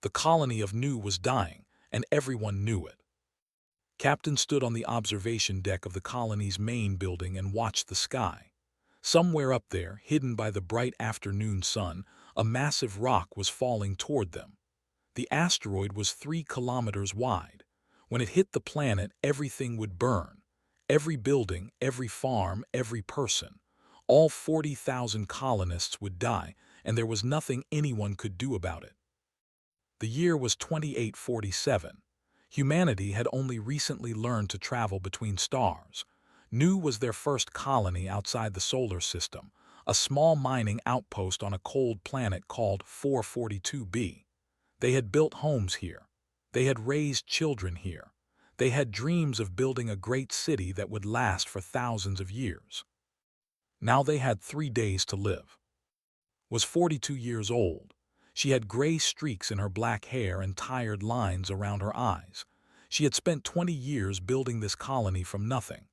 The colony of Nu was dying, and everyone knew it. Captain stood on the observation deck of the colony's main building and watched the sky. Somewhere up there, hidden by the bright afternoon sun, a massive rock was falling toward them. The asteroid was 3 kilometers wide. When it hit the planet, everything would burn. Every building, every farm, every person. All 40,000 colonists would die, and there was nothing anyone could do about it. The year was 2847. Humanity had only recently learned to travel between stars. Nu was their first colony outside the solar system, a small mining outpost on a cold planet called 442b. They had built homes here. They had raised children here. They had dreams of building a great city that would last for thousands of years. Now they had 3 days to live. Was 42 years old. She had gray streaks in her black hair and tired lines around her eyes. She had spent 20 years building this colony from nothing.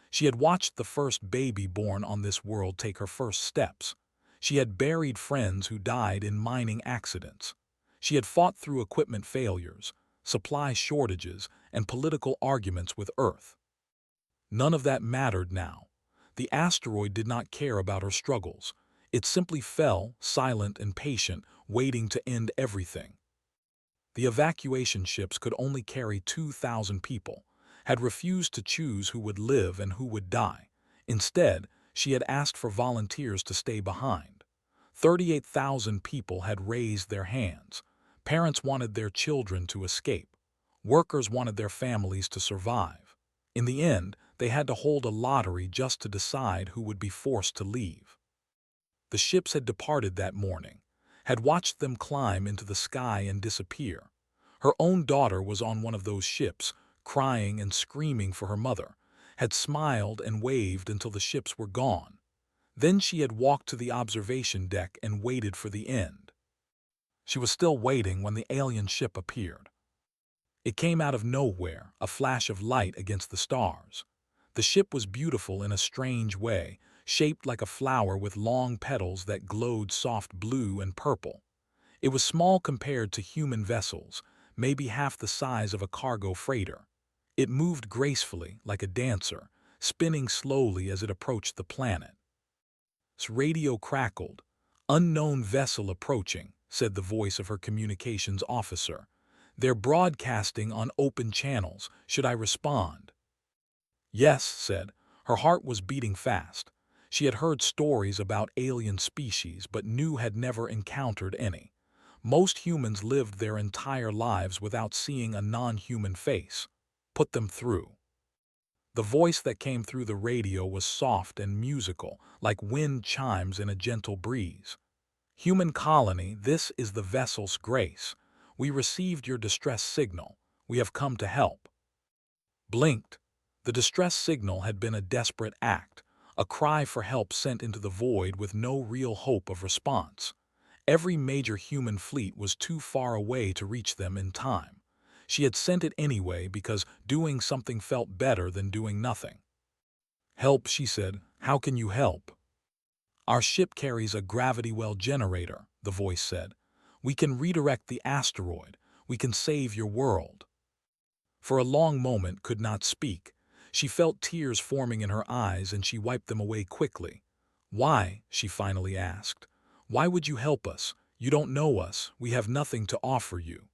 She had watched the first baby born on this world take her first steps. She had buried friends who died in mining accidents. She had fought through equipment failures, supply shortages, and political arguments with Earth. None of that mattered now. The asteroid did not care about her struggles. It simply fell, silent and patient, waiting to end everything. The evacuation ships could only carry 2,000 people, had refused to choose who would live and who would die. Instead, she had asked for volunteers to stay behind. 38,000 people had raised their hands. Parents wanted their children to escape. Workers wanted their families to survive. In the end, they had to hold a lottery just to decide who would be forced to leave. The ships had departed that morning, had watched them climb into the sky and disappear. Her own daughter was on one of those ships, crying and screaming for her mother, had smiled and waved until the ships were gone. Then she had walked to the observation deck and waited for the end. She was still waiting when the alien ship appeared. It came out of nowhere, a flash of light against the stars. The ship was beautiful in a strange way, shaped like a flower with long petals that glowed soft blue and purple. It was small compared to human vessels, maybe half the size of a cargo freighter. It moved gracefully, like a dancer, spinning slowly as it approached the planet. Its radio crackled. "Unknown vessel approaching," said the voice of her communications officer. "They're broadcasting on open channels. Should I respond?" "Yes," said. Her heart was beating fast. She had heard stories about alien species, but Nu had never encountered any. Most humans lived their entire lives without seeing a non-human face. Put them through. The voice that came through the radio was soft and musical, like wind chimes in a gentle breeze. "Human colony, this is the vessel's grace. We received your distress signal. We have come to help." Blinked. The distress signal had been a desperate act, a cry for help sent into the void with no real hope of response. Every major human fleet was too far away to reach them in time. She had sent it anyway because doing something felt better than doing nothing. "Help," she said. "How can you help?" "Our ship carries a gravity well generator," the voice said. "We can redirect the asteroid. We can save your world." For a long moment could not speak. She felt tears forming in her eyes and she wiped them away quickly. "Why?" she finally asked. "Why would you help us? You don't know us. We have nothing to offer you."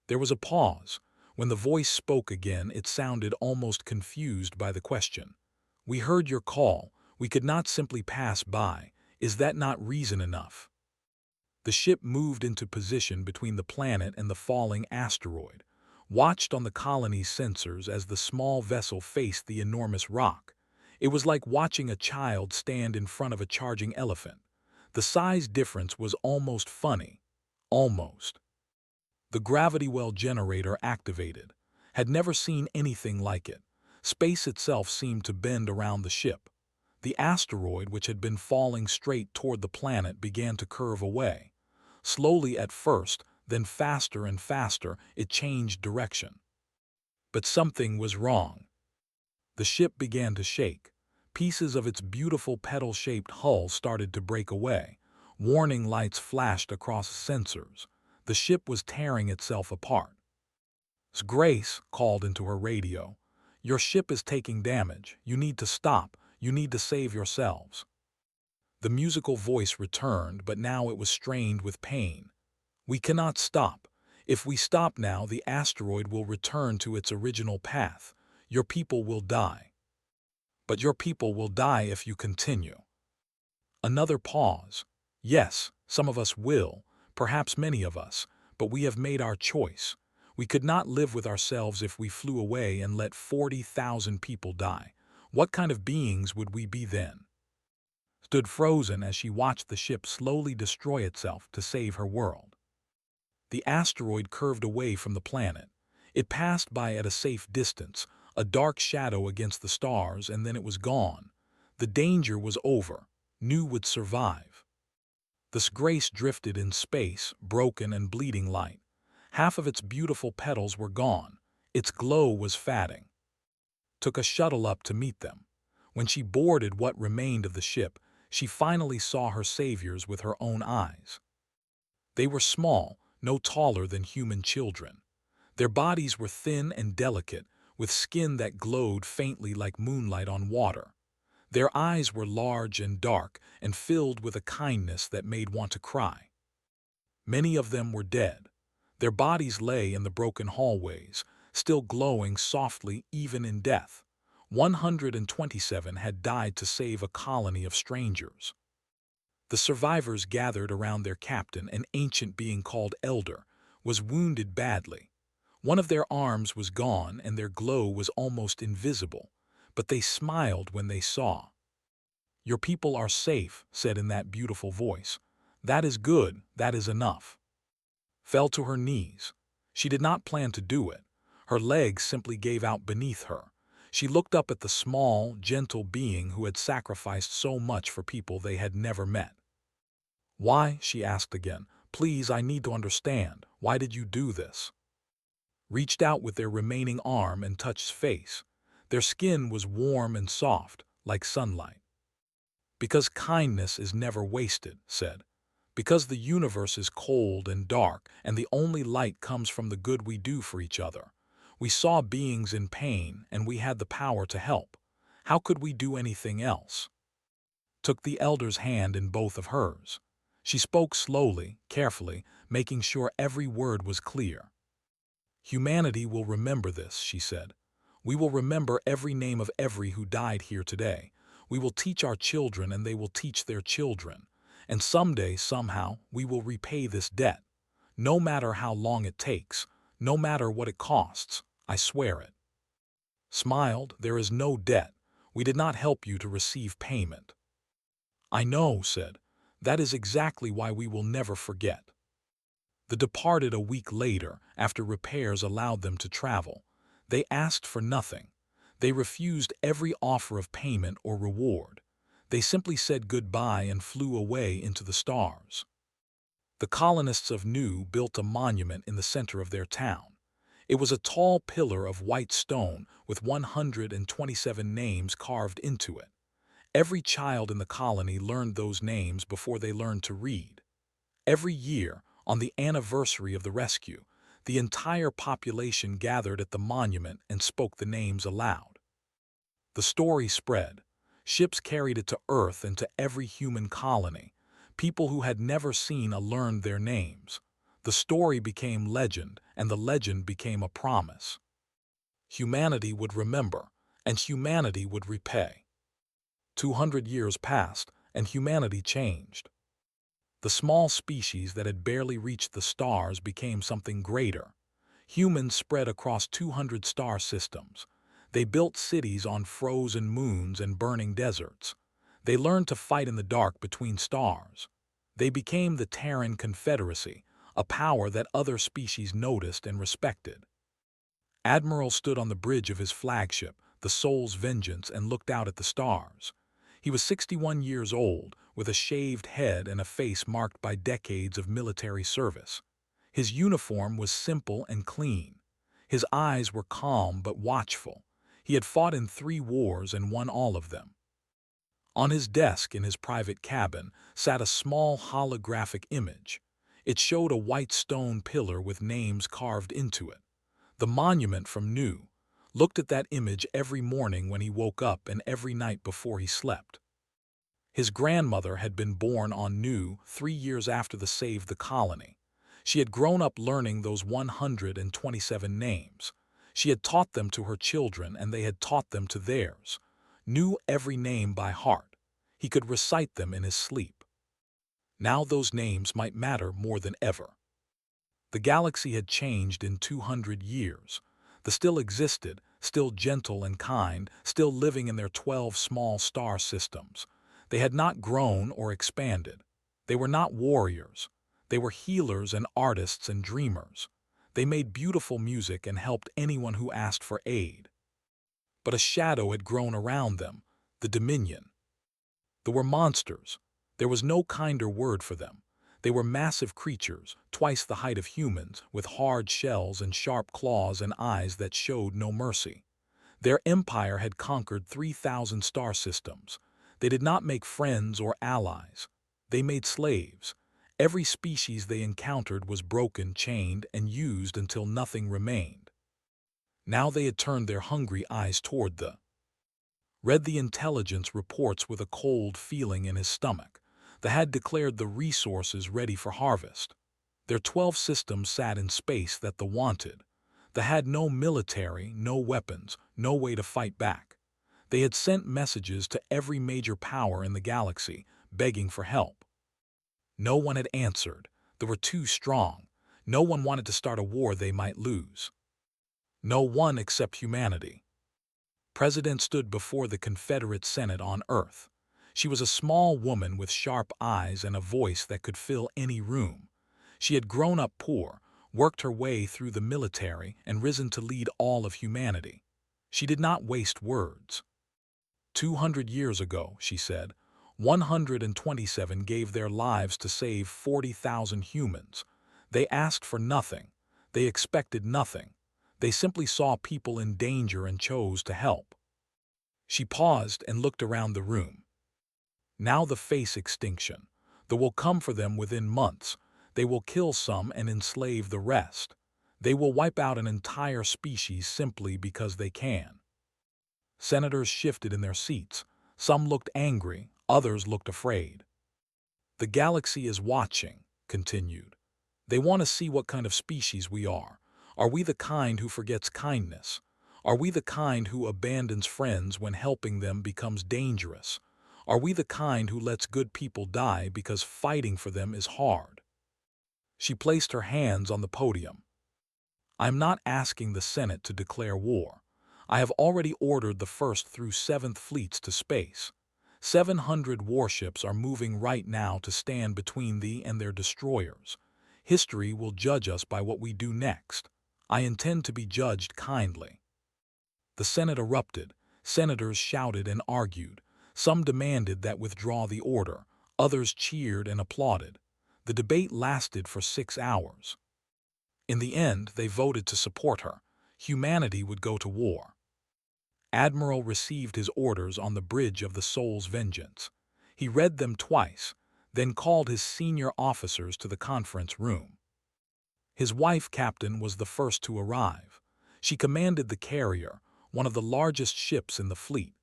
There was a pause. When the voice spoke again, it sounded almost confused by the question. "We heard your call. We could not simply pass by. Is that not reason enough?" The ship moved into position between the planet and the falling asteroid, watched on the colony's sensors as the small vessel faced the enormous rock. It was like watching a child stand in front of a charging elephant. The size difference was almost funny. Almost. The gravity well generator activated. Had never seen anything like it. Space itself seemed to bend around the ship. The asteroid, which had been falling straight toward the planet, began to curve away. Slowly at first, then faster and faster, it changed direction. But something was wrong. The ship began to shake. Pieces of its beautiful petal-shaped hull started to break away. Warning lights flashed across sensors. The ship was tearing itself apart. Grace called into her radio. "Your ship is taking damage. You need to stop. You need to save yourselves." The musical voice returned, but now it was strained with pain. "We cannot stop. If we stop now, the asteroid will return to its original path. Your people will die. But your people will die if you continue." Another pause. "Yes, some of us will, perhaps many of us, but we have made our choice. We could not live with ourselves if we flew away and let 40,000 people die. What kind of beings would we be then?" Stood frozen as she watched the ship slowly destroy itself to save her world. The asteroid curved away from the planet. It passed by at a safe distance, a dark shadow against the stars, and then it was gone. The danger was over. Nu would survive. The Grace drifted in space, broken and bleeding light. Half of its beautiful petals were gone. Its glow was fading. Took a shuttle up to meet them. When she boarded what remained of the ship, she finally saw her saviors with her own eyes. They were small, no taller than human children. Their bodies were thin and delicate, with skin that glowed faintly like moonlight on water. Their eyes were large and dark and filled with a kindness that made one to cry. Many of them were dead. Their bodies lay in the broken hallways, still glowing softly even in death. 127 had died to save a colony of strangers. The survivors gathered around their captain, an ancient being called Elder, was wounded badly. One of their arms was gone and their glow was almost invisible, but they smiled when they saw. "Your people are safe," said in that beautiful voice. "That is good, that is enough." Fell to her knees. She did not plan to do it. Her legs simply gave out beneath her. She looked up at the small, gentle being who had sacrificed so much for people they had never met. "Why?" she asked again. "Please, I need to understand. Why did you do this?" Reached out with their remaining arm and touched face. Their skin was warm and soft, like sunlight. "Because kindness is never wasted," said. "Because the universe is cold and dark, and the only light comes from the good we do for each other. We saw beings in pain, and we had the power to help. How could we do anything else?" Took the elder's hand in both of hers. She spoke slowly, carefully, making sure every word was clear. "Humanity will remember this," she said. "We will remember every name of every who died here today. We will teach our children and they will teach their children. And someday, somehow, we will repay this debt. No matter how long it takes, no matter what it costs, I swear it." Smiled. "There is no debt. We did not help you to receive payment." "I know," said. "That is exactly why we will never forget." They departed a week later, after repairs allowed them to travel. They asked for nothing. They refused every offer of payment or reward. They simply said goodbye and flew away into the stars. The colonists of Nu built a monument in the center of their town. It was a tall pillar of white stone with 127 names carved into it. Every child in the colony learned those names before they learned to read. Every year, on the anniversary of the rescue, the entire population gathered at the monument and spoke the names aloud. The story spread. Ships carried it to Earth and to every human colony. People who had never seen a learned their names. The story became legend, and the legend became a promise. Humanity would remember, and humanity would repay. 200 years passed, and humanity changed. The small species that had barely reached the stars became something greater. Humans spread across 200 star systems. They built cities on frozen moons and burning deserts. They learned to fight in the dark between stars. They became the Terran Confederacy, a power that other species noticed and respected. Admiral stood on the bridge of his flagship, the Soul's Vengeance, and looked out at the stars. He was 61 years old, with a shaved head and a face marked by decades of military service. His uniform was simple and clean. His eyes were calm but watchful. He had fought in 3 wars and won all of them. On his desk in his private cabin sat a small holographic image. It showed a white stone pillar with names carved into it. The monument from Nu looked at that image every morning when he woke up and every night before he slept. His grandmother had been born on Nu 3 years after the Save the Colony. She had grown up learning those 127 names. She had taught them to her children and they had taught them to theirs. Knew every name by heart. He could recite them in his sleep. Now those names might matter more than ever. The galaxy had changed in 200 years. They still existed, still gentle and kind, still living in their 12 small star systems. They had not grown or expanded. They were not warriors. They were healers and artists and dreamers. They made beautiful music and helped anyone who asked for aid. But a shadow had grown around them, the Dominion. They were monsters. There was no kinder word for them. They were massive creatures, twice the height of humans, with hard shells and sharp claws and eyes that showed no mercy. Their empire had conquered 3,000 star systems. They did not make friends or allies. They made slaves. Every species they encountered was broken, chained, and used until nothing remained. Now they had turned their hungry eyes toward read the intelligence reports with a cold feeling in his stomach. They had declared the resources ready for harvest. Their 12 systems sat in space that they wanted. They had no military, no weapons, no way to fight back. They had sent messages to every major power in the galaxy, begging for help. No one had answered. They were too strong. No one wanted to start a war they might lose. No one except humanity. President stood before the Confederate Senate on Earth. She was a small woman with sharp eyes and a voice that could fill any room. She had grown up poor, worked her way through the military, and risen to lead all of humanity. She did not waste words. 200 years ago, she said, 127 gave their lives to save 40,000 humans. They asked for nothing. They expected nothing. They simply saw people in danger and chose to help. She paused and looked around the room. Now they face extinction. They will come for them within months. They will kill some and enslave the rest. They will wipe out an entire species simply because they can. Senators shifted in their seats. Some looked angry, others looked afraid. The galaxy is watching, continued. They want to see what kind of species we are. Are we the kind who forgets kindness? Are we the kind who abandons friends when helping them becomes dangerous? Are we the kind who lets good people die because fighting for them is hard? She placed her hands on the podium. I'm not asking the Senate to declare war. I have already ordered the 1st through 7th fleets to space. 700 warships are moving right now to stand between thee and their destroyers. History will judge us by what we do next. I intend to be judged kindly. The Senate erupted. Senators shouted and argued. Some demanded that withdraw the order. Others cheered and applauded. The debate lasted for 6 hours. In the end, they voted to support her. Humanity would go to war. Admiral received his orders on the bridge of the Soul's Vengeance. He read them twice, then called his senior officers to the conference room. His wife, Captain, was the first to arrive. She commanded the carrier, one of the largest ships in the fleet.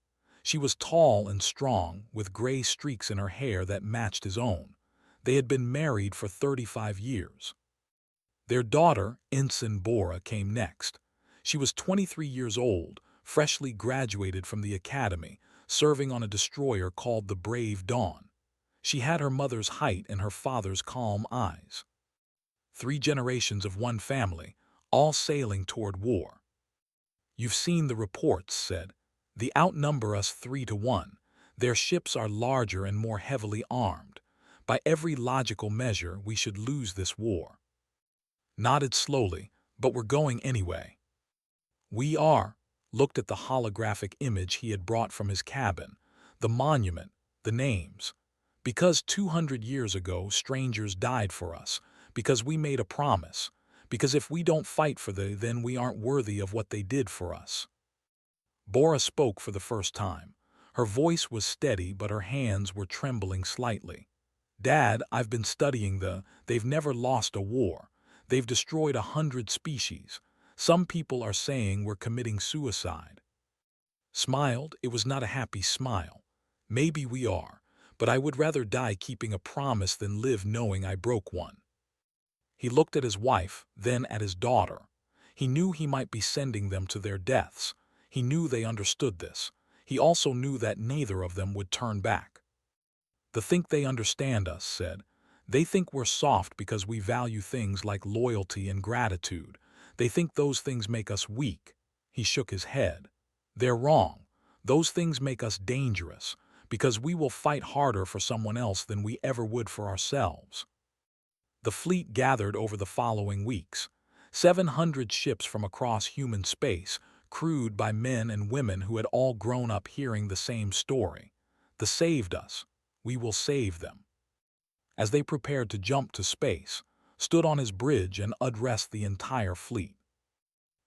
She was tall and strong, with gray streaks in her hair that matched his own. They had been married for 35 years. Their daughter, Ensign Bora, came next. She was 23 years old, freshly graduated from the academy, serving on a destroyer called the Brave Dawn. She had her mother's height and her father's calm eyes. 3 generations of one family, all sailing toward war. You've seen the reports, said. They outnumber us 3-1. Their ships are larger and more heavily armed. By every logical measure, we should lose this war. Nodded slowly, but we're going anyway. We are. Looked at the holographic image he had brought from his cabin, the monument, the names. Because 200 years ago strangers died for us, because we made a promise, because if we don't fight for them, then we aren't worthy of what they did for us. Bora spoke for the first time. Her voice was steady, but her hands were trembling slightly. Dad, I've been studying they've never lost a war. They've destroyed 100 species. Some people are saying we're committing suicide. Smiled, it was not a happy smile. Maybe we are, but I would rather die keeping a promise than live knowing I broke one. He looked at his wife, then at his daughter. He knew he might be sending them to their deaths. He knew they understood this. He also knew that neither of them would turn back. They think they understand us, said. They think we're soft because we value things like loyalty and gratitude. They think those things make us weak. He shook his head. They're wrong. Those things make us dangerous, because we will fight harder for someone else than we ever would for ourselves. The fleet gathered over the following weeks. 700 ships from across human space, crewed by men and women who had all grown up hearing the same story. They saved us. We will save them. As they prepared to jump to space, stood on his bridge and addressed the entire fleet.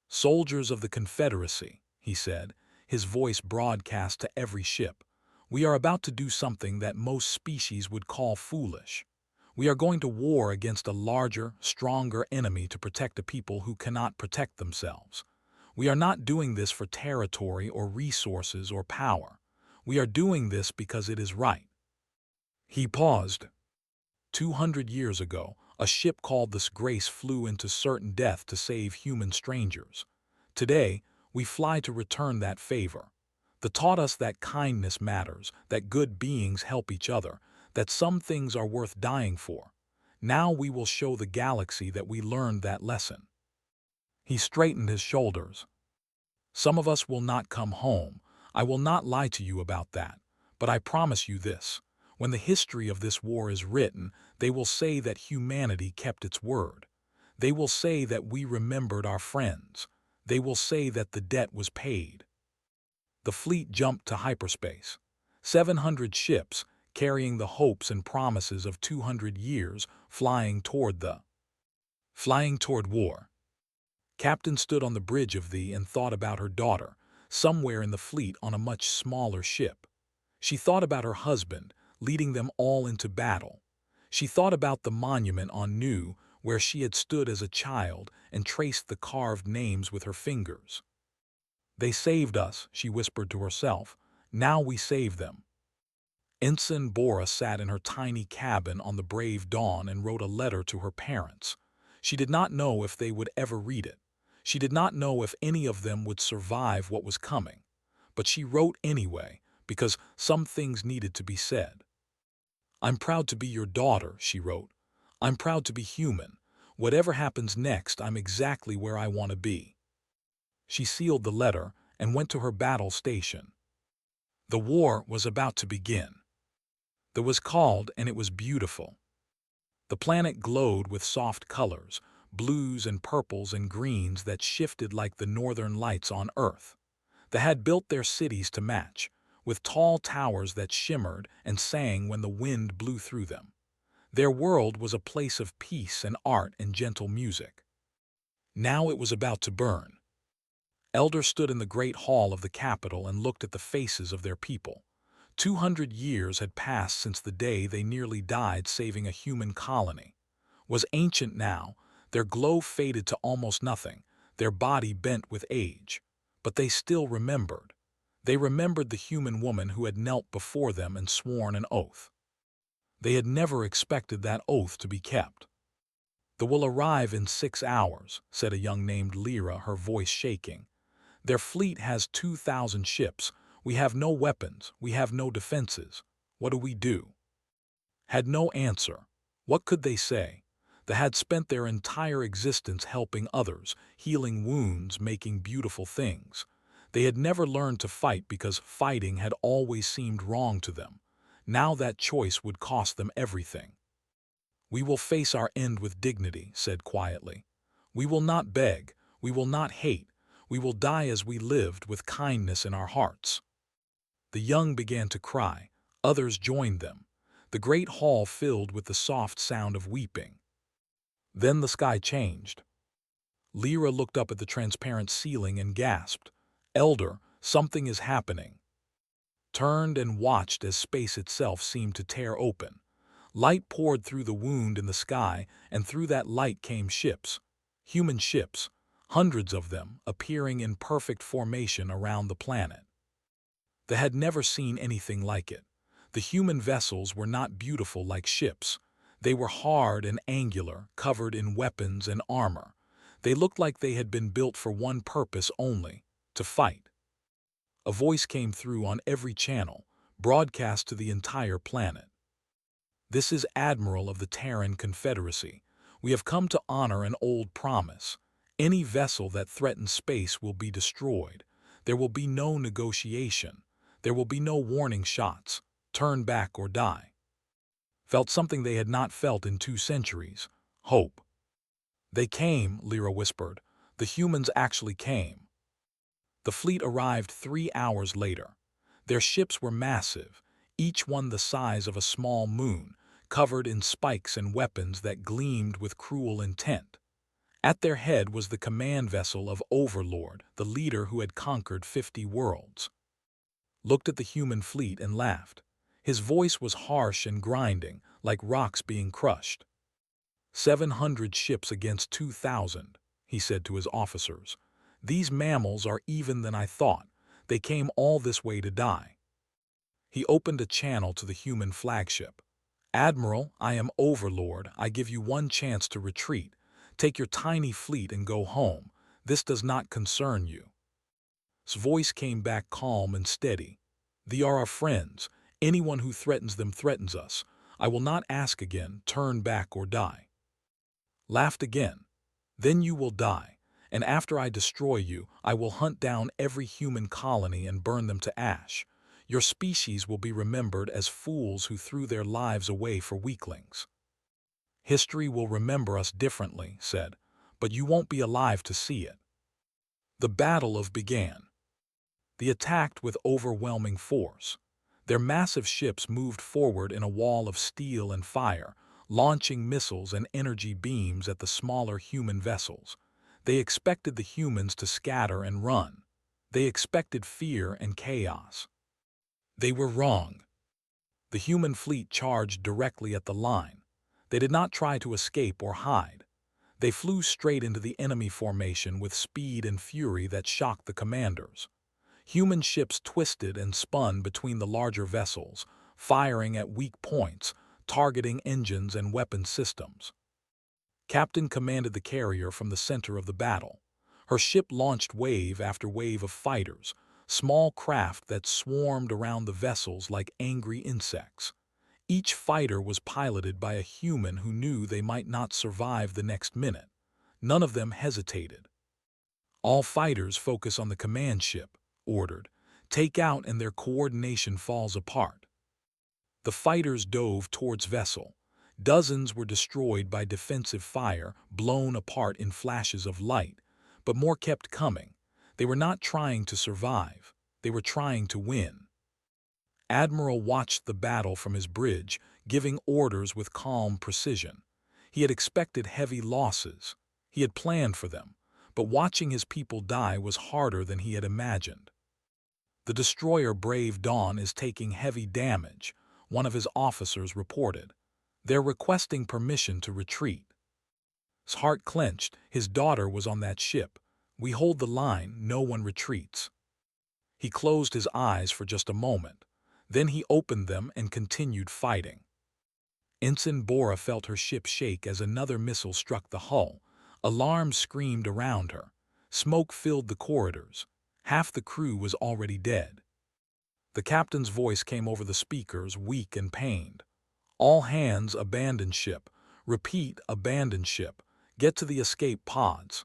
Soldiers of the Confederacy, he said, his voice broadcast to every ship. We are about to do something that most species would call foolish. We are going to war against a larger, stronger enemy to protect a people who cannot protect themselves. We are not doing this for territory or resources or power. We are doing this because it is right. He paused. 200 years ago, a ship called the Grace flew into certain death to save human strangers. Today, we fly to return that favor. They taught us that kindness matters, that good beings help each other, that some things are worth dying for. Now we will show the galaxy that we learned that lesson. He straightened his shoulders. Some of us will not come home. I will not lie to you about that. But I promise you this. When the history of this war is written, they will say that humanity kept its word. They will say that we remembered our friends. They will say that the debt was paid. The fleet jumped to hyperspace. 700 ships, carrying the hopes and promises of 200 years, flying toward war. Captain stood on the bridge of and thought about her daughter, somewhere in the fleet on a much smaller ship. She thought about her husband, leading them all into battle. She thought about the monument on Nu, where she had stood as a child and traced the carved names with her fingers. They saved us, she whispered to herself. Now we save them. Ensign Bora sat in her tiny cabin on the brave dawn and wrote a letter to her parents. She did not know if they would ever read it. She did not know if any of them would survive what was coming. But she wrote anyway, because some things needed to be said. I'm proud to be your daughter, she wrote. I'm proud to be human. Whatever happens next, I'm exactly where I want to be. She sealed the letter and went to her battle station. The war was about to begin. It was called, and it was beautiful. The planet glowed with soft colors, blues and purples and greens that shifted like the northern lights on Earth. They had built their cities to match, with tall towers that shimmered and sang when the wind blew through them. Their world was a place of peace and art and gentle music. Now it was about to burn. Elder stood in the great hall of the capital and looked at the faces of their people. 200 years had passed since the day they nearly died saving a human colony. Was ancient now, their glow faded to almost nothing, their body bent with age. But they still remembered. They remembered the human woman who had knelt before them and sworn an oath. They had never expected that oath to be kept. They will arrive in 6 hours, said a young named Lyra, her voice shaking. Their fleet has 2,000 ships. We have no weapons. We have no defenses. What do we do? Had no answer. What could they say? They had spent their entire existence helping others, healing wounds, making beautiful things. They had never learned to fight because fighting had always seemed wrong to them. Now that choice would cost them everything. We will face our end with dignity, said quietly. We will not beg. We will not hate. We will die as we lived, with kindness in our hearts. The young began to cry. Others joined them. The great hall filled with the soft sound of weeping. Then the sky changed. Lyra looked up at the transparent ceiling and gasped. Elder, something is happening. Turned and watched as space itself seemed to tear open. Light poured through the wound in the sky, and through that light came ships. Human ships, hundreds of them, appearing in perfect formation around the planet. They had never seen anything like it. The human vessels were not beautiful like ships. They were hard and angular, covered in weapons and armor. They looked like they had been built for one purpose only: to fight. A voice came through on every channel, broadcast to the entire planet. "This is Admiral of the Terran Confederacy. We have come to honor an old promise. Any vessel that threatens space will be destroyed. There will be no negotiation. There will be no warning shots. Turn back or die." Felt something they had not felt in 2 centuries: hope. "They came," Lyra whispered. "The humans actually came." The fleet arrived 3 hours later. Their ships were massive, each one the size of a small moon, covered in spikes and weapons that gleamed with cruel intent. At their head was the command vessel of Overlord, the leader who had conquered 50 worlds. Looked at the human fleet and laughed. His voice was harsh and grinding, like rocks being crushed. 700 ships against 2,000, he said to his officers. "These mammals are even than I thought. They came all this way to die." He opened a channel to the human flagship. "Admiral, I am Overlord. I give you one chance to retreat. Take your tiny fleet and go home. This does not concern you." His voice came back calm and steady. "They are our friends. Anyone who threatens them threatens us. I will not ask again. Turn back or die." Laughed again. "Then you will die, and after I destroy you, I will hunt down every human colony and burn them to ash. Your species will be remembered as fools who threw their lives away for weaklings. History will remember us differently," said, "but you won't be alive to see it." The battle began. They attacked with overwhelming force. Their massive ships moved forward in a wall of steel and fire, launching missiles and energy beams at the smaller human vessels. They expected the humans to scatter and run. They expected fear and chaos. They were wrong. The human fleet charged directly at the line. They did not try to escape or hide. They flew straight into the enemy formation with speed and fury that shocked the commanders. Human ships twisted and spun between the larger vessels, firing at weak points, targeting engines and weapon systems. Captain commanded the carrier from the center of the battle. Her ship launched wave after wave of fighters, small craft that swarmed around the vessels like angry insects. Each fighter was piloted by a human who knew they might not survive the next minute. None of them hesitated. "All fighters focus on the command ship," ordered. "Take out and their coordination falls apart." The fighters dove towards vessel. Dozens were destroyed by defensive fire, blown apart in flashes of light, but more kept coming. They were not trying to survive. They were trying to win. Admiral watched the battle from his bridge, giving orders with calm precision. He had expected heavy losses. He had planned for them, but watching his people die was harder than he had imagined. "The destroyer Brave Dawn is taking heavy damage," one of his officers reported. "They're requesting permission to retreat." His heart clenched. His daughter was on that ship. "We hold the line. No one retreats." He closed his eyes for just a moment. Then he opened them and continued fighting. Ensign Bora felt her ship shake as another missile struck the hull. Alarms screamed around her. Smoke filled the corridors. Half the crew was already dead. The captain's voice came over the speakers, weak and pained. "All hands, abandon ship. Repeat, abandon ship. Get to the escape pods."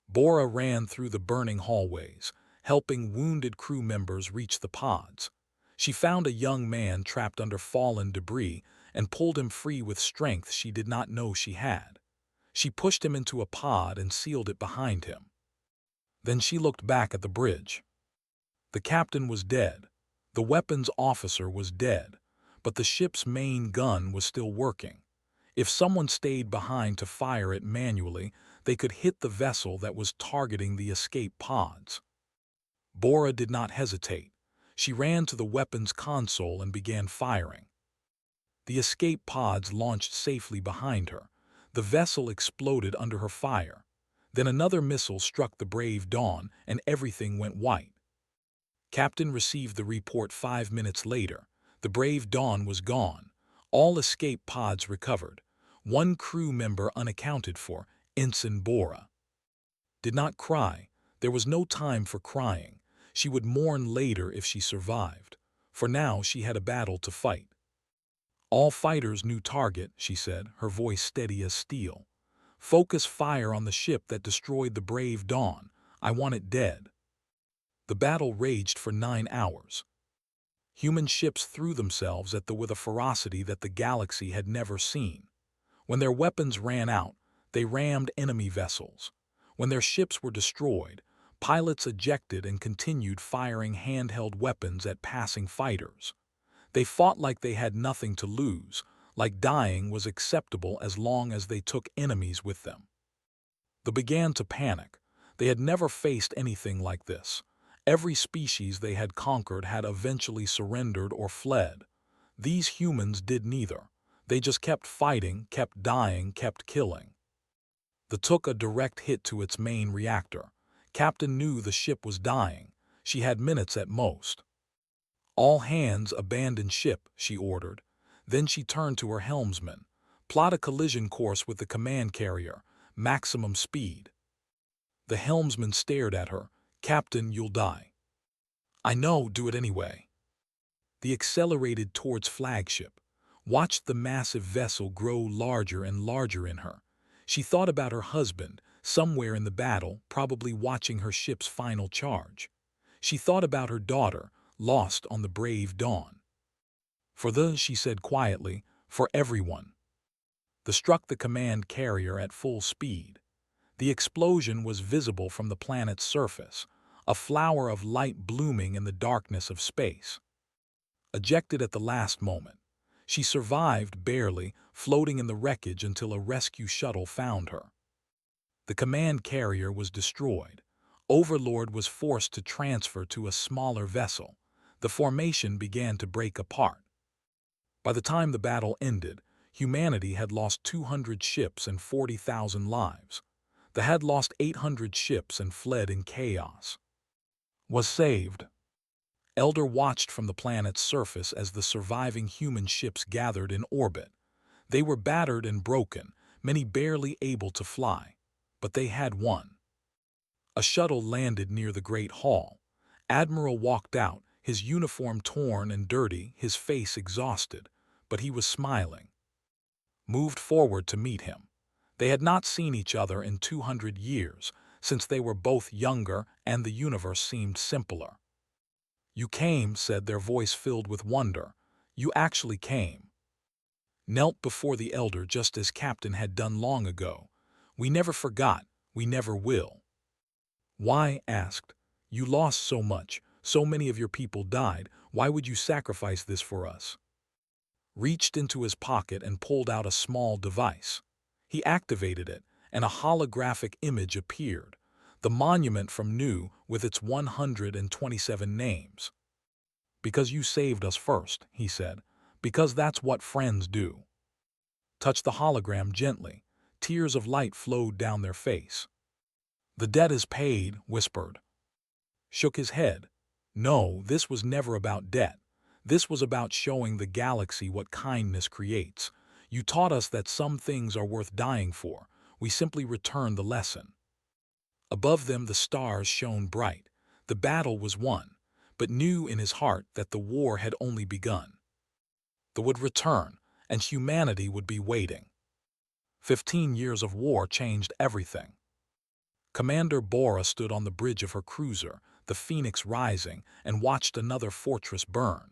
Bora ran through the burning hallways, helping wounded crew members reach the pods. She found a young man trapped under fallen debris and pulled him free with strength she did not know she had. She pushed him into a pod and sealed it behind him. Then she looked back at the bridge. The captain was dead. The weapons officer was dead, but the ship's main gun was still working. If someone stayed behind to fire it manually, they could hit the vessel that was targeting the escape pods. Bora did not hesitate. She ran to the weapons console and began firing. The escape pods launched safely behind her. The vessel exploded under her fire. Then another missile struck the Brave Dawn, and everything went white. Captain received the report 5 minutes later. The Brave Dawn was gone. All escape pods recovered. One crew member unaccounted for, Ensign Bora. Did not cry. There was no time for crying. She would mourn later if she survived. For now she had a battle to fight. All fighters new target, she said, her voice steady as steel. Focus fire on the ship that destroyed the Brave Dawn. I want it dead. The battle raged for 9 hours. Human ships threw themselves at with a ferocity that the galaxy had never seen. When their weapons ran out, they rammed enemy vessels. When their ships were destroyed, pilots ejected and continued firing handheld weapons at passing fighters. They fought like they had nothing to lose, like dying was acceptable as long as they took enemies with them. They began to panic. They had never faced anything like this. Every species they had conquered had eventually surrendered or fled. These humans did neither. They just kept fighting, kept dying, kept killing. They took a direct hit to its main reactor. Captain knew the ship was dying. She had minutes at most. All hands abandon ship, she ordered. Then she turned to her helmsman. Plot a collision course with the command carrier, maximum speed. The helmsman stared at her. Captain, you'll die. I know, do it anyway. They accelerated towards flagship, watched the massive vessel grow larger and larger in her. She thought about her husband, somewhere in the battle, probably watching her ship's final charge. She thought about her daughter, lost on the Brave Dawn. She said quietly, for everyone. They struck the command carrier at full speed. The explosion was visible from the planet's surface, a flower of light blooming in the darkness of space. Ejected at the last moment, she survived barely, floating in the wreckage until a rescue shuttle found her. The command carrier was destroyed. Overlord was forced to transfer to a smaller vessel. The formation began to break apart. By the time the battle ended, humanity had lost 200 ships and 40,000 lives. They had lost 800 ships and fled in chaos. Was saved. Elder watched from the planet's surface as the surviving human ships gathered in orbit. They were battered and broken, many barely able to fly. But they had won. A shuttle landed near the Great Hall. Admiral walked out, his uniform torn and dirty, his face exhausted, but he was smiling. Moved forward to meet him. They had not seen each other in 200 years, since they were both younger and the universe seemed simpler. You came, said, their voice filled with wonder. You actually came. Knelt before the elder just as Captain had done long ago. We never forgot, we never will. Why? Asked. You lost so much, so many of your people died, why would you sacrifice this for us? Reached into his pocket and pulled out a small device. He activated it, and a holographic image appeared. The monument from New with its 127 names. Because you saved us first, he said. Because that's what friends do. Touched the hologram gently. Tears of light flowed down their face. The debt is paid, whispered. Shook his head. No, this was never about debt. This was about showing the galaxy what kindness creates. You taught us that some things are worth dying for. We simply returned the lesson. Above them the stars shone bright. The battle was won, but knew in his heart that the war had only begun. They would return, and humanity would be waiting. 15 years of war changed everything. Commander Bora stood on the bridge of her cruiser, the Phoenix rising, and watched another fortress burn.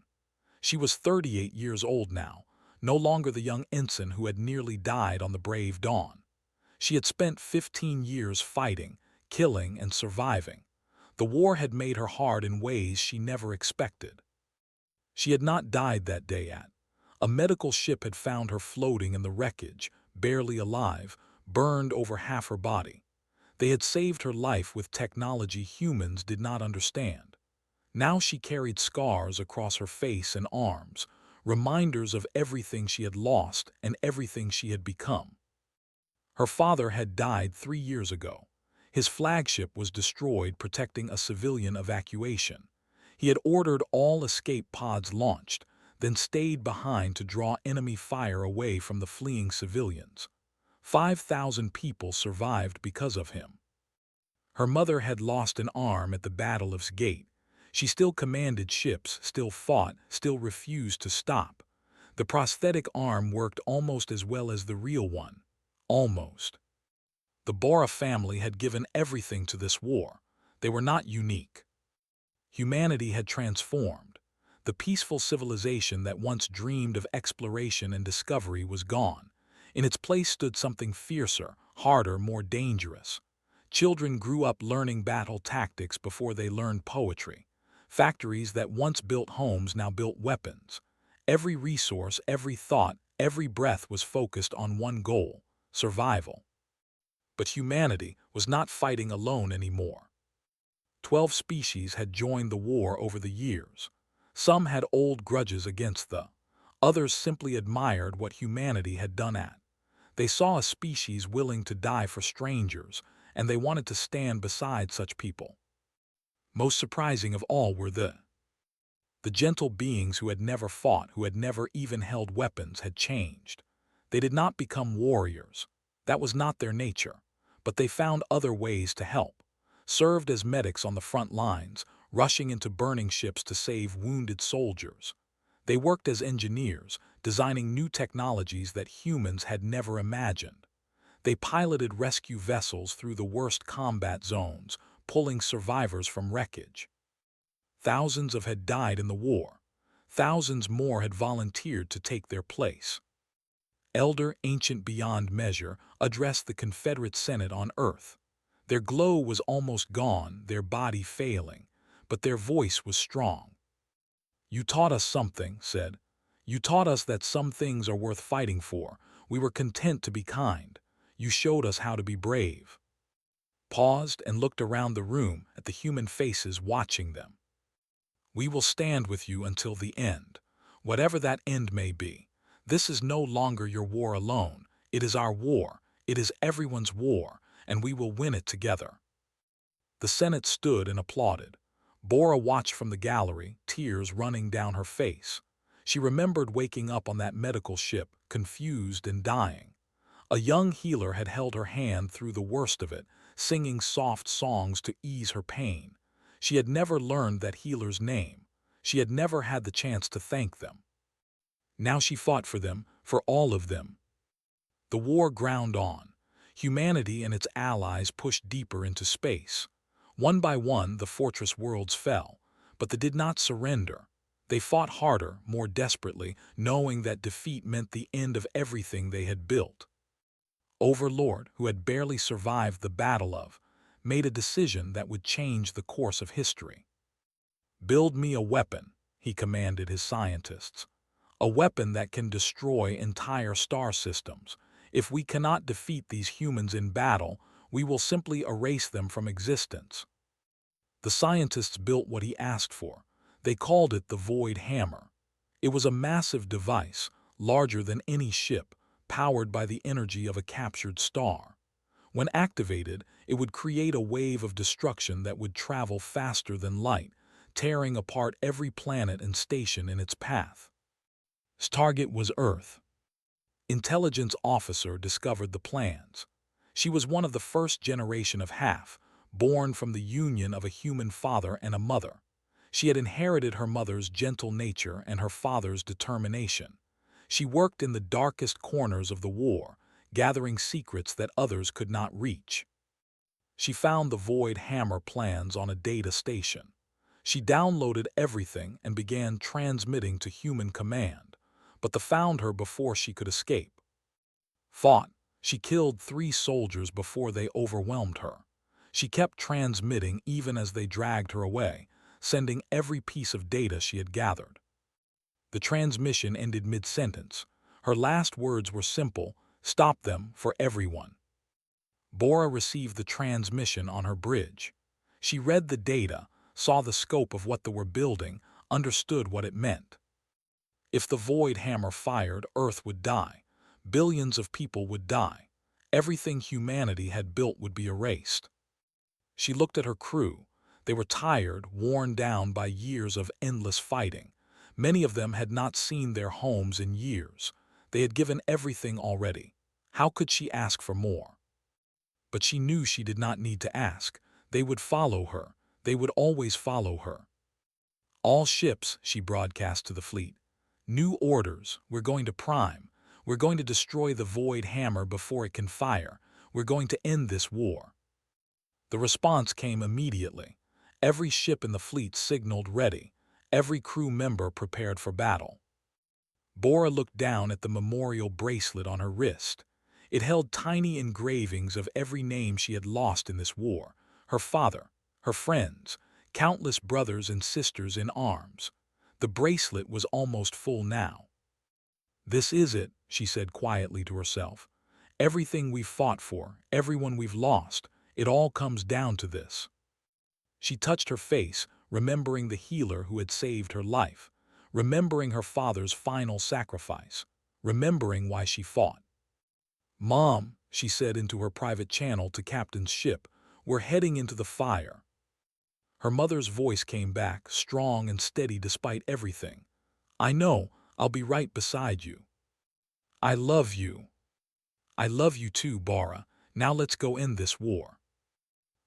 She was 38 years old now, no longer the young ensign who had nearly died on the Brave Dawn. She had spent 15 years fighting, killing, and surviving. The war had made her hard in ways she never expected. She had not died that day yet. A medical ship had found her floating in the wreckage, barely alive, burned over half her body. They had saved her life with technology humans did not understand. Now she carried scars across her face and arms, reminders of everything she had lost and everything she had become. Her father had died 3 years ago. His flagship was destroyed protecting a civilian evacuation. He had ordered all escape pods launched, then stayed behind to draw enemy fire away from the fleeing civilians. 5,000 people survived because of him. Her mother had lost an arm at the Battle of Gate. She still commanded ships, still fought, still refused to stop. The prosthetic arm worked almost as well as the real one. Almost. The Bora family had given everything to this war. They were not unique. Humanity had transformed. The peaceful civilization that once dreamed of exploration and discovery was gone. In its place stood something fiercer, harder, more dangerous. Children grew up learning battle tactics before they learned poetry. Factories that once built homes now built weapons. Every resource, every thought, every breath was focused on one goal: survival. But humanity was not fighting alone anymore. 12 species had joined the war over the years. Some had old grudges against the others simply admired what humanity had done at. They saw a species willing to die for strangers, and they wanted to stand beside such people. Most surprising of all were the gentle beings who had never fought, who had never even held weapons, had changed. They did not become warriors. That was not their nature. But they found other ways to help. Served as medics on the front lines, rushing into burning ships to save wounded soldiers. They worked as engineers, designing new technologies that humans had never imagined. They piloted rescue vessels through the worst combat zones, pulling survivors from wreckage. Thousands had died in the war. Thousands more had volunteered to take their place. Elder, ancient beyond measure, addressed the Confederate Senate on Earth. Their glow was almost gone, their body failing, but their voice was strong. "You taught us something," said. "You taught us that some things are worth fighting for. We were content to be kind. You showed us how to be brave." Paused and looked around the room at the human faces watching them. "We will stand with you until the end, whatever that end may be. This is no longer your war alone. It is our war. It is everyone's war, and we will win it together." The Senate stood and applauded. Bora watched from the gallery, tears running down her face. She remembered waking up on that medical ship, confused and dying. A young healer had held her hand through the worst of it, singing soft songs to ease her pain. She had never learned that healer's name. She had never had the chance to thank them. Now she fought for them, for all of them. The war ground on. Humanity and its allies pushed deeper into space. One by one, the fortress worlds fell, but they did not surrender. They fought harder, more desperately, knowing that defeat meant the end of everything they had built. Overlord, who had barely survived the battle made a decision that would change the course of history. "Build me a weapon," he commanded his scientists. "A weapon that can destroy entire star systems. If we cannot defeat these humans in battle, we will simply erase them from existence." The scientists built what he asked for. They called it the Void Hammer. It was a massive device, larger than any ship, powered by the energy of a captured star. When activated, it would create a wave of destruction that would travel faster than light, tearing apart every planet and station in its path. Its target was Earth. Intelligence officer discovered the plans. She was one of the first generation of half, born from the union of a human father and a mother. She had inherited her mother's gentle nature and her father's determination. She worked in the darkest corners of the war, gathering secrets that others could not reach. She found the Void Hammer plans on a data station. She downloaded everything and began transmitting to human command, but they found her before she could escape. Fought, she killed 3 soldiers before they overwhelmed her. She kept transmitting even as they dragged her away, sending every piece of data she had gathered. The transmission ended mid-sentence. Her last words were simple: "Stop them for everyone." Bora received the transmission on her bridge. She read the data, saw the scope of what they were building, understood what it meant. If the Void Hammer fired, Earth would die. Billions of people would die. Everything humanity had built would be erased. She looked at her crew. They were tired, worn down by years of endless fighting. Many of them had not seen their homes in years. They had given everything already. How could she ask for more? But she knew she did not need to ask. They would follow her. They would always follow her. All ships, she broadcast to the fleet. New orders. We're going to prime. We're going to destroy the Void Hammer before it can fire. We're going to end this war. The response came immediately. Every ship in the fleet signaled ready. Every crew member prepared for battle. Bora looked down at the memorial bracelet on her wrist. It held tiny engravings of every name she had lost in this war. Her father, her friends, countless brothers and sisters in arms. The bracelet was almost full now. "This is it," she said quietly to herself. "Everything we've fought for, everyone we've lost, it all comes down to this." She touched her face, remembering the healer who had saved her life, remembering her father's final sacrifice, remembering why she fought. "Mom," she said into her private channel to Captain's ship, "we're heading into the fire." Her mother's voice came back, strong and steady despite everything. "I know, I'll be right beside you. I love you. I love you too, Bora. Now let's go end this war."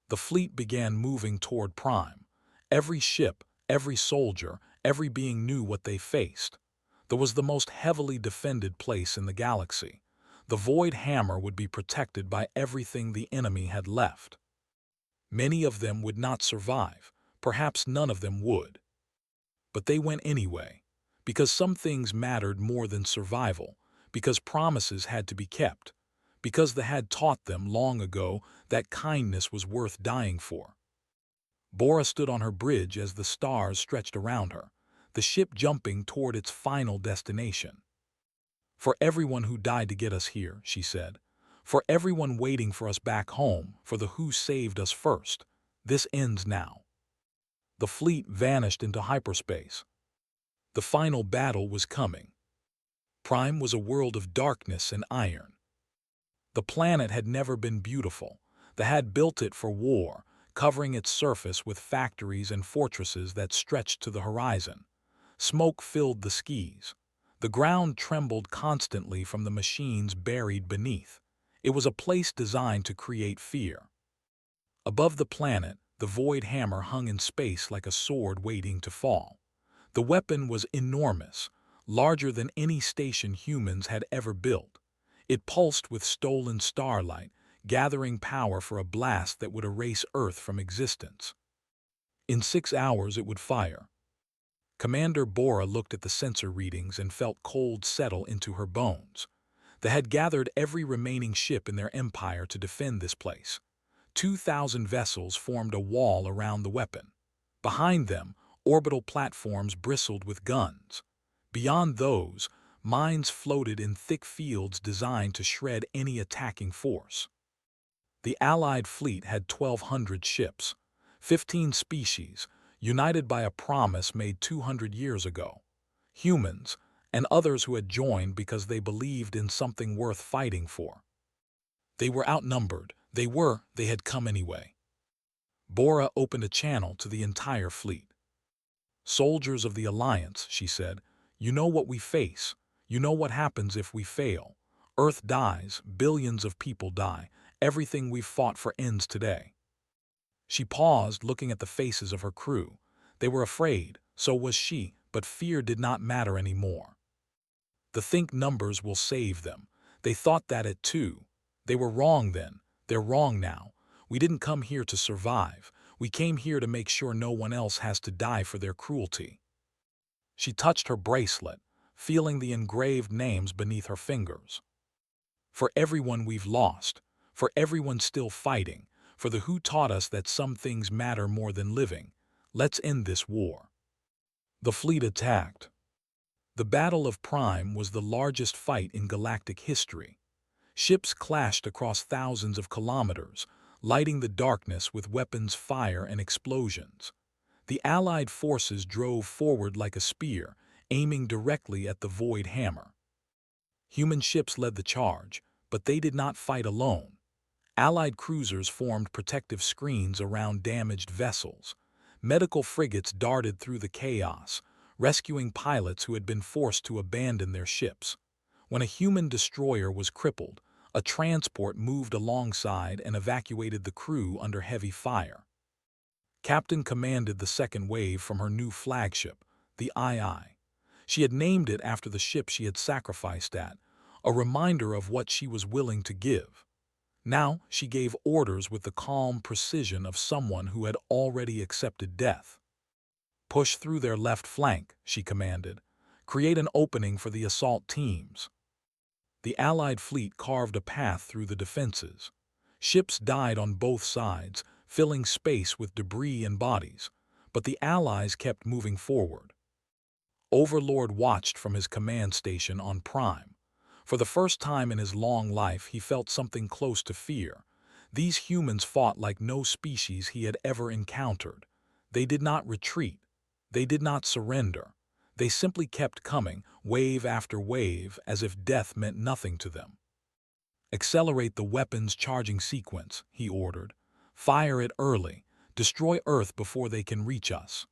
The fleet began moving toward Prime. Every ship, every soldier, every being knew what they faced. There was the most heavily defended place in the galaxy. The Void Hammer would be protected by everything the enemy had left. Many of them would not survive. Perhaps none of them would. But they went anyway, because some things mattered more than survival, because promises had to be kept, because they had taught them long ago that kindness was worth dying for. Bora stood on her bridge as the stars stretched around her, the ship jumping toward its final destination. "For everyone who died to get us here," she said, "for everyone waiting for us back home, for the who saved us first, this ends now." The fleet vanished into hyperspace. The final battle was coming. Prime was a world of darkness and iron. The planet had never been beautiful. They had built it for war, covering its surface with factories and fortresses that stretched to the horizon. Smoke filled the skies. The ground trembled constantly from the machines buried beneath. It was a place designed to create fear. Above the planet, the Void Hammer hung in space like a sword waiting to fall. The weapon was enormous, larger than any station humans had ever built. It pulsed with stolen starlight, gathering power for a blast that would erase Earth from existence. In 6 hours it would fire. Commander Bora looked at the sensor readings and felt cold settle into her bones. They had gathered every remaining ship in their empire to defend this place. 2,000 vessels formed a wall around the weapon. Behind them, orbital platforms bristled with guns. Beyond those, mines floated in thick fields designed to shred any attacking force. The Allied fleet had 1,200 ships, 15 species, united by a promise made 200 years ago. Humans, and others who had joined because they believed in something worth fighting for. They were outnumbered. They had come anyway. Bora opened a channel to the entire fleet. "Soldiers of the Alliance," she said, "you know what we face. You know what happens if we fail. Earth dies, billions of people die. Everything we've fought for ends today." She paused, looking at the faces of her crew. They were afraid, so was she, but fear did not matter anymore. The think numbers will save them. They thought that it too. They were wrong then. They're wrong now. We didn't come here to survive. We came here to make sure no one else has to die for their cruelty. She touched her bracelet, feeling the engraved names beneath her fingers. "For everyone we've lost, for everyone still fighting, for the who taught us that some things matter more than living, let's end this war." The fleet attacked. The Battle of Prime was the largest fight in galactic history. Ships clashed across thousands of kilometers, lighting the darkness with weapons, fire, and explosions. The Allied forces drove forward like a spear, aiming directly at the Void Hammer. Human ships led the charge, but they did not fight alone. Allied cruisers formed protective screens around damaged vessels. Medical frigates darted through the chaos, rescuing pilots who had been forced to abandon their ships. When a human destroyer was crippled, a transport moved alongside and evacuated the crew under heavy fire. Captain commanded the second wave from her new flagship, the II. She had named it after the ship she had sacrificed at, a reminder of what she was willing to give. Now she gave orders with the calm precision of someone who had already accepted death. "Push through their left flank," she commanded. "Create an opening for the assault teams." The Allied fleet carved a path through the defenses. Ships died on both sides, filling space with debris and bodies, but the Allies kept moving forward. Overlord watched from his command station on Prime. For the first time in his long life, he felt something close to fear. These humans fought like no species he had ever encountered. They did not retreat. They did not surrender. They simply kept coming, wave after wave, as if death meant nothing to them. "Accelerate the weapons charging sequence," he ordered. "Fire it early. Destroy Earth before they can reach us."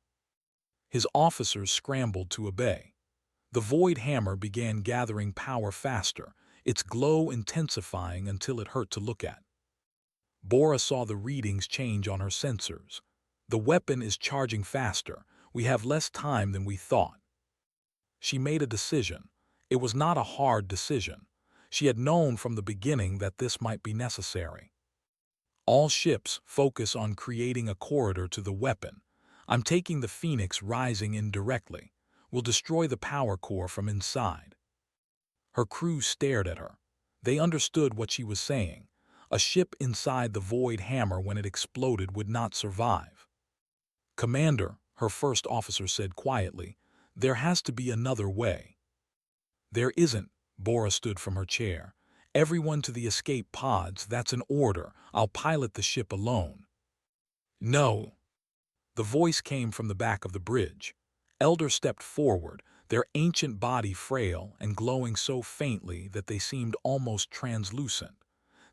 His officers scrambled to obey. The Void Hammer began gathering power faster, its glow intensifying until it hurt to look at. Bora saw the readings change on her sensors. "The weapon is charging faster. We have less time than we thought." She made a decision. It was not a hard decision. She had known from the beginning that this might be necessary. "All ships focus on creating a corridor to the weapon. I'm taking the Phoenix Rising in directly. We'll destroy the power core from inside." Her crew stared at her. They understood what she was saying. A ship inside the Void Hammer, when it exploded, would not survive. "Commander," her first officer said quietly, "there has to be another way." "There isn't." Bora stood from her chair. "Everyone to the escape pods, that's an order. I'll pilot the ship alone." "No." The voice came from the back of the bridge. Elder stepped forward, their ancient body frail and glowing so faintly that they seemed almost translucent.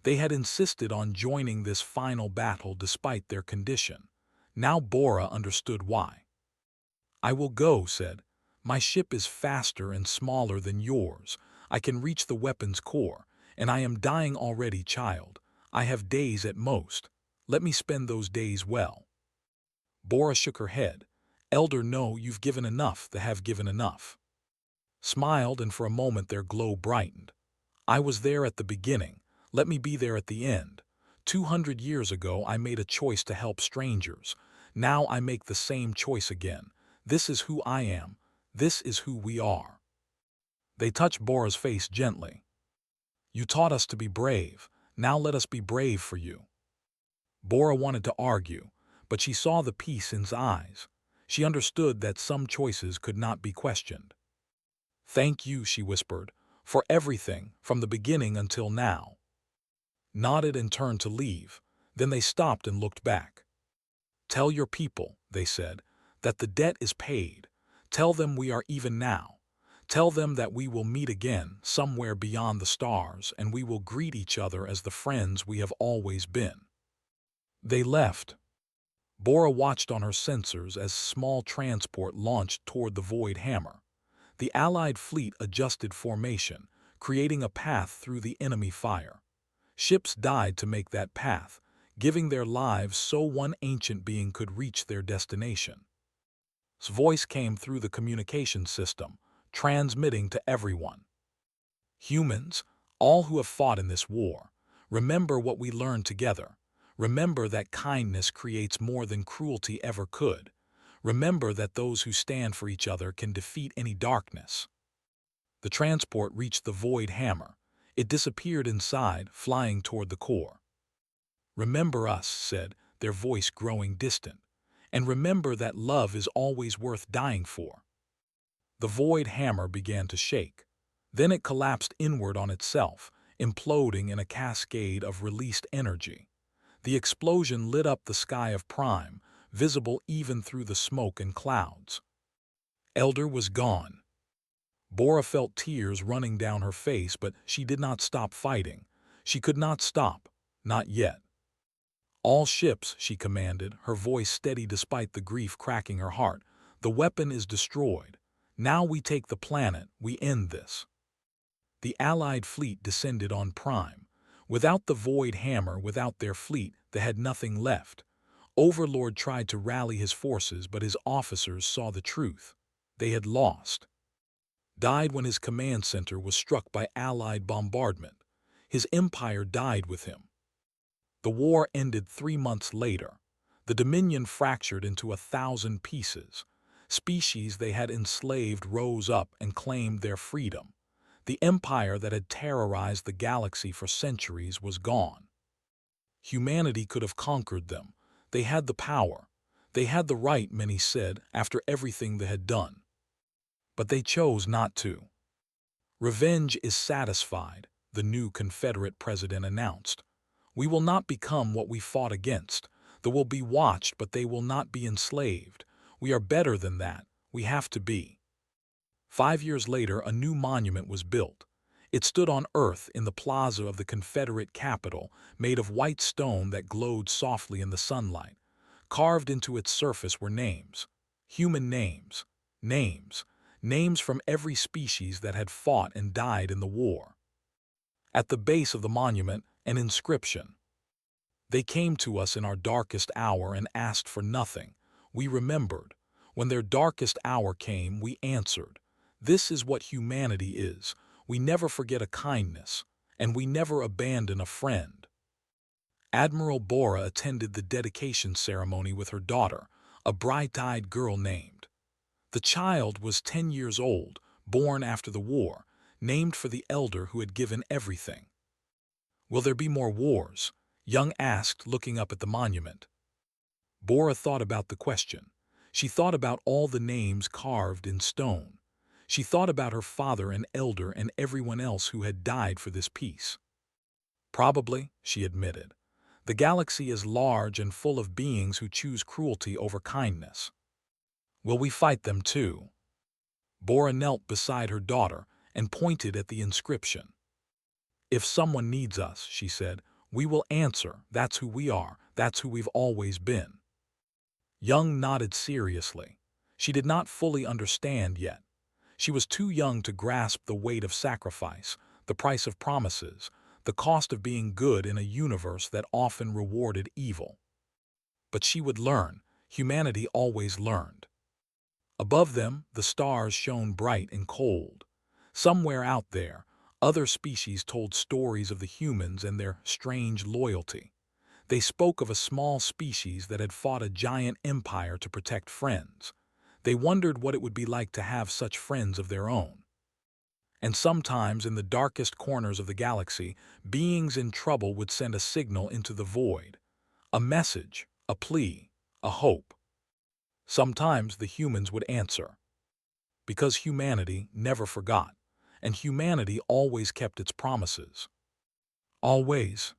They had insisted on joining this final battle despite their condition. Now Bora understood why. "I will go," said. "My ship is faster and smaller than yours. I can reach the weapon's core, and I am dying already, child. I have days at most. Let me spend those days well." Bora shook her head. "Elder, no, you've given enough, they have given enough." Smiled, and for a moment their glow brightened. "I was there at the beginning. Let me be there at the end. 200 years ago I made a choice to help strangers. Now I make the same choice again. This is who I am. This is who we are." They touched Bora's face gently. "You taught us to be brave. Now let us be brave for you." Bora wanted to argue, but she saw the peace in his eyes. She understood that some choices could not be questioned. "Thank you," she whispered, "for everything, from the beginning until now." Nodded and turned to leave. Then they stopped and looked back. "Tell your people," they said, "that the debt is paid. Tell them we are even now. Tell them that we will meet again somewhere beyond the stars, and we will greet each other as the friends we have always been." They left. Bora watched on her sensors as small transport launched toward the Void Hammer. The Allied fleet adjusted formation, creating a path through the enemy fire. Ships died to make that path, giving their lives so one ancient being could reach their destination. His voice came through the communication system, transmitting to everyone. "Humans, all who have fought in this war, remember what we learned together. Remember that kindness creates more than cruelty ever could. Remember that those who stand for each other can defeat any darkness." The transport reached the Void Hammer. It disappeared inside, flying toward the core. "Remember us," said, their voice growing distant. "And remember that love is always worth dying for." The Void Hammer began to shake. Then it collapsed inward on itself, imploding in a cascade of released energy. The explosion lit up the sky of Prime, visible even through the smoke and clouds. Elder was gone. Bora felt tears running down her face, but she did not stop fighting. She could not stop. Not yet. "All ships," she commanded, her voice steady despite the grief cracking her heart. "The weapon is destroyed. Now we take the planet, we end this." The Allied fleet descended on Prime. Without the Void Hammer, without their fleet, they had nothing left. Overlord tried to rally his forces, but his officers saw the truth. They had lost. Died when his command center was struck by Allied bombardment. His empire died with him. The war ended 3 months later. The Dominion fractured into 1,000 pieces. Species they had enslaved rose up and claimed their freedom. The empire that had terrorized the galaxy for centuries was gone. Humanity could have conquered them. They had the power. They had the right, many said, after everything they had done. But they chose not to. "Revenge is satisfied," the new Confederate president announced. "We will not become what we fought against. They will be watched, but they will not be enslaved. We are better than that. We have to be." 5 years later, a new monument was built. It stood on Earth in the plaza of the Confederate Capitol, made of white stone that glowed softly in the sunlight. Carved into its surface were names. Human names. Names. Names from every species that had fought and died in the war. At the base of the monument, an inscription. "They came to us in our darkest hour and asked for nothing. We remembered. When their darkest hour came, we answered. This is what humanity is. We never forget a kindness, and we never abandon a friend." Admiral Bora attended the dedication ceremony with her daughter, a bright-eyed girl named. The child was 10 years old, born after the war, named for the elder who had given everything. "Will there be more wars?" Young asked, looking up at the monument. Bora thought about the question. She thought about all the names carved in stone. She thought about her father and elder and everyone else who had died for this peace. "Probably," she admitted. "The galaxy is large and full of beings who choose cruelty over kindness." "Will we fight them too?" Bora knelt beside her daughter and pointed at the inscription. "If someone needs us," she said, "we will answer. That's who we are. That's who we've always been." Young nodded seriously. She did not fully understand yet. She was too young to grasp the weight of sacrifice, the price of promises, the cost of being good in a universe that often rewarded evil. But she would learn. Humanity always learned. Above them, the stars shone bright and cold. Somewhere out there, other species told stories of the humans and their strange loyalty. They spoke of a small species that had fought a giant empire to protect friends. They wondered what it would be like to have such friends of their own. And sometimes, in the darkest corners of the galaxy, beings in trouble would send a signal into the void. A message, a plea, a hope. Sometimes the humans would answer. Because humanity never forgot, and humanity always kept its promises. Always.